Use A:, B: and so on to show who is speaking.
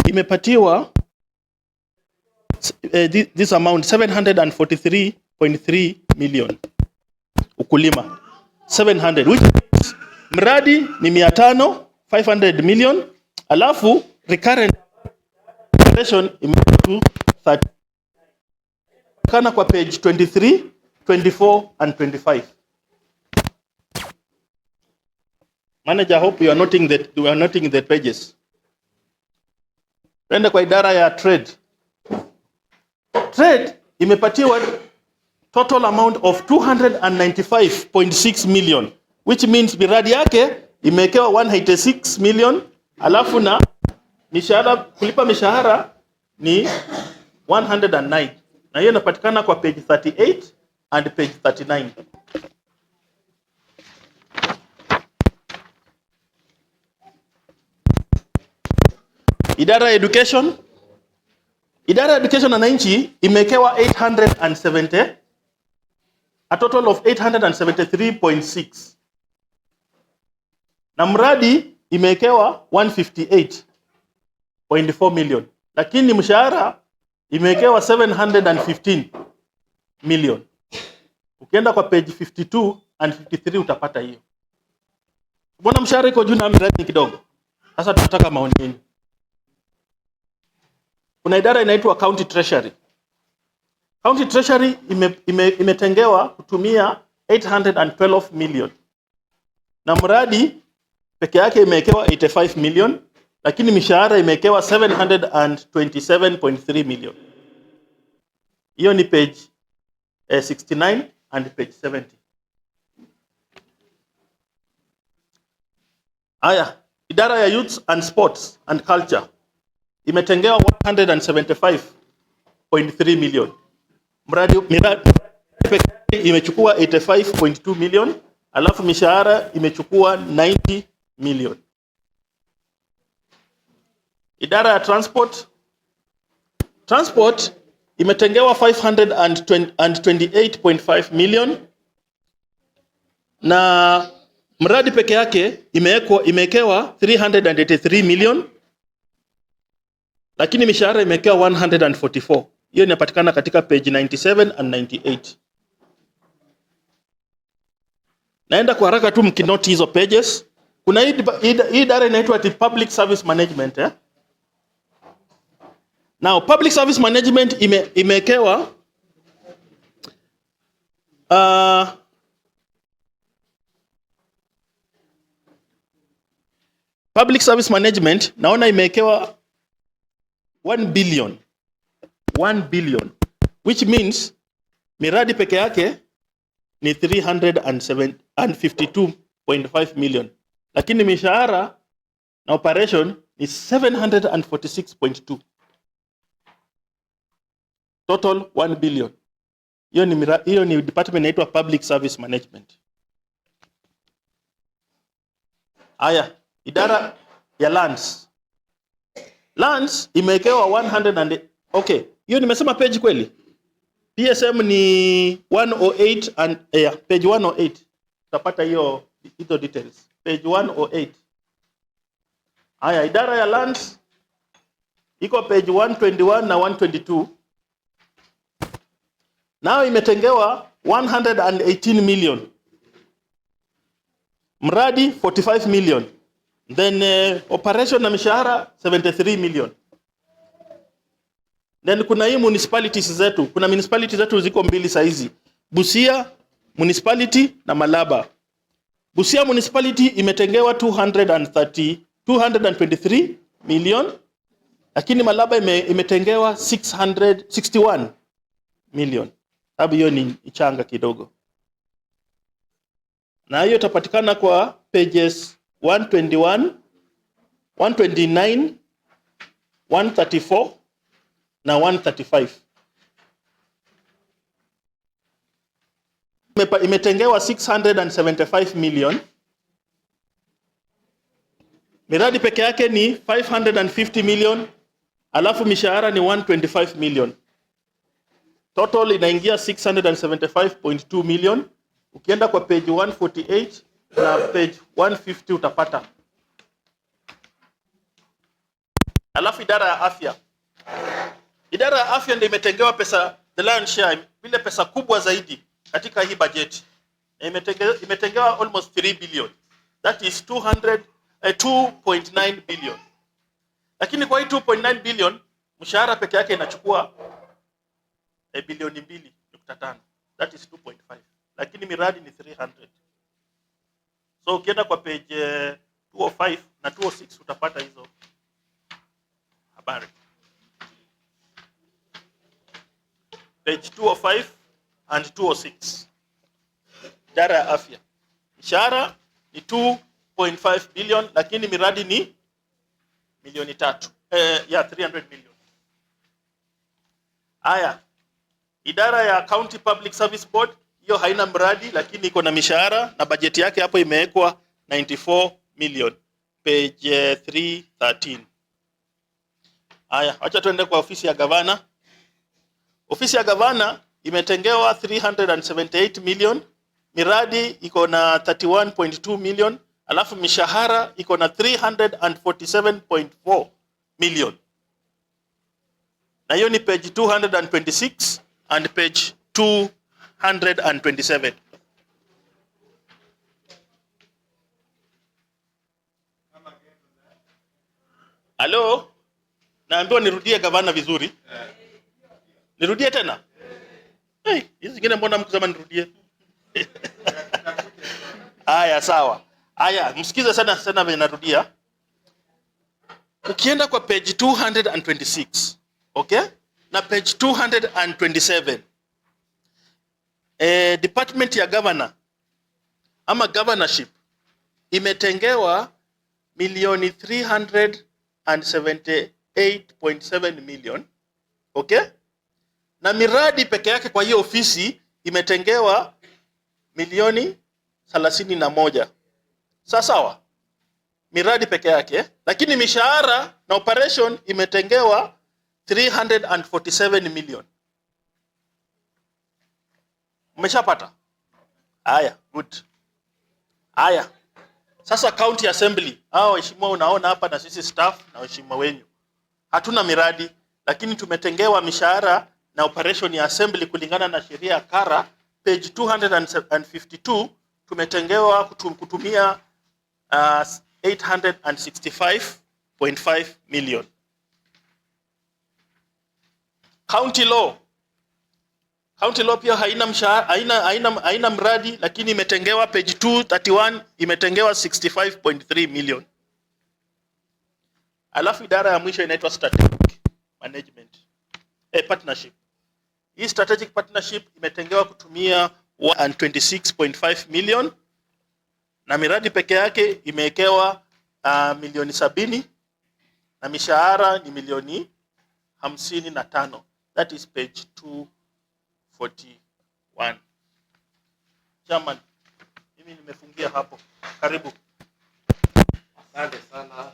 A: imepatiwa this amount 743.3 million ukulima 700, which means mradi ni 500 million, alafu recurrent operation imetu 30 kana kwa page 23, 24 and 25. Manager, I hope you are noting the pages. Twende kwa idara ya trade. Trade imepatiwa total amount of 295.6 million, which means miradi yake imewekewa 186 million, alafu na mishahara, kulipa mishahara ni 109, na hiyo inapatikana kwa page 38 and page 39. Idara ya education. Idara ya education wananchi imewekewa 870, a total of 873.6, na mradi imewekewa 158.4 million, lakini mshahara imewekewa 715 million. Ukienda kwa page 52 and 53 utapata hiyo. Mbona mshahara iko juu na mradi kidogo? Sasa tunataka maoni yenu. Kuna idara inaitwa County Treasury. County Treasury imetengewa kutumia 812 million. Na mradi peke yake imewekewa 85 million, lakini mishahara imewekewa 727.3 million. Hiyo ni page 69 and page 70. Aya, idara ya Youth and Sports and Culture imetengewa 175.3 million. Mradi imechukua 85.2 million, alafu mishahara imechukua 90 million. Idara ya Transport imetengewa 528.5 million, na mradi peke yake imewekewa 383 million, lakini mishahara imewekewa 144. Hiyo inapatikana katika page 97 and 98. Naenda kwa haraka tu mkinoti hizo pages. Kuna hii idara inaitwa Public Service Management. Now, Public Service Management imewekewa Public Service Management naona imewekewa 1 billion, which means miradi peke yake ni 352.5 million, lakini mishahara na operation ni 746.2, total 1 billion. Hiyo ni department inaitwa Public Service Management. Aya, idara ya Lands imewekewa 100 okay. Hiyo nimesema page kweli? PSM ni 108 and page 108. Utapata hizo details. Page 108. Haya, idara ya Lands iko page 121 na 122. Nao imetengewa 118 million. Mradi 45 million. Then operation na mishahara 73 million. Then kuna hii municipalities zetu. Kuna municipalities zetu ziko mbili saizi. Busia municipality na Malaba. Busia municipality imetengewa 223 million. Lakini Malaba imetengewa 661 million. Sababu hiyo ni ichanga kidogo. Na hiyo itapatikana kwa pages 121, 129, 134 na 135. Imetengewa 675 million. Miradi peke yake ni 550 million, alafu mishahara ni 125 million. Total inaingia 675.2 million. Ukienda kwa page 148 na page 150 utapata. Alafu idara ya afya. Idara ya afya ndio imetengewa pesa, the lion's share, ile pesa kubwa zaidi katika hii bajeti. Imetengewa almost 3 billion. That is 2.9 billion. Lakini kwa hii 2.9 billion, mshahara peke yake inachukua bilioni 2.5. That is 2.5. Lakini miradi ni 300. So ukienda kwa page 205 na 206 utapata hizo habari. Page 205 and 206. Idara ya afya. Mshahara ni 2.5 billion lakini miradi ni milioni 3. 300 million. Haya. Idara ya County Public Service Board, hiyo haina mradi lakini iko na mishahara na bajeti yake hapo imewekwa 94 million. Page 313. Haya, acha tuende kwa ofisi ya gavana. Ofisi ya gavana imetengewa 378 million, miradi iko na 31.2 million, alafu mishahara iko na 347.4 million. Na hiyo ni page 226 and page 227. Halo? Naambiwa nirudie gavana vizuri. Nirudie tena? Hey, hizi zingine mbona mkusema nirudie? Haya, sawa. Haya, msikize sana vile narudia. Ukienda kwa page 226, okay? Na page 227. Department ya governor ama governorship imetengewa milioni 378.7 million, okay? Na miradi peke yake kwa hiyo ofisi imetengewa milioni 31. Sawa? Miradi peke yake, lakini mishahara na operation imetengewa 347 million. Umeshapata? Haya, good. Haya. Sasa county assembly, hao waheshimiwa unaona hapa na sisi staff na waheshimiwa wenyu. Hatuna miradi lakini tumetengewa mishahara na operation ya assembly kulingana na sheria ya kara page 252 tumetengewa kutumia 865.5 million. County law pia haina mradi lakini imetengewa page 231 imetengewa 65.3 million. Alafu idara ya mwisho inaitwa strategic management partnership. Hii strategic partnership imetengewa kutumia 126.5 million na miradi peke yake imewekewa milioni 70 na mishahara ni milioni 55. That is page 241. Chairman, mimi nimefungia hapo. Karibu.
B: Asante sana.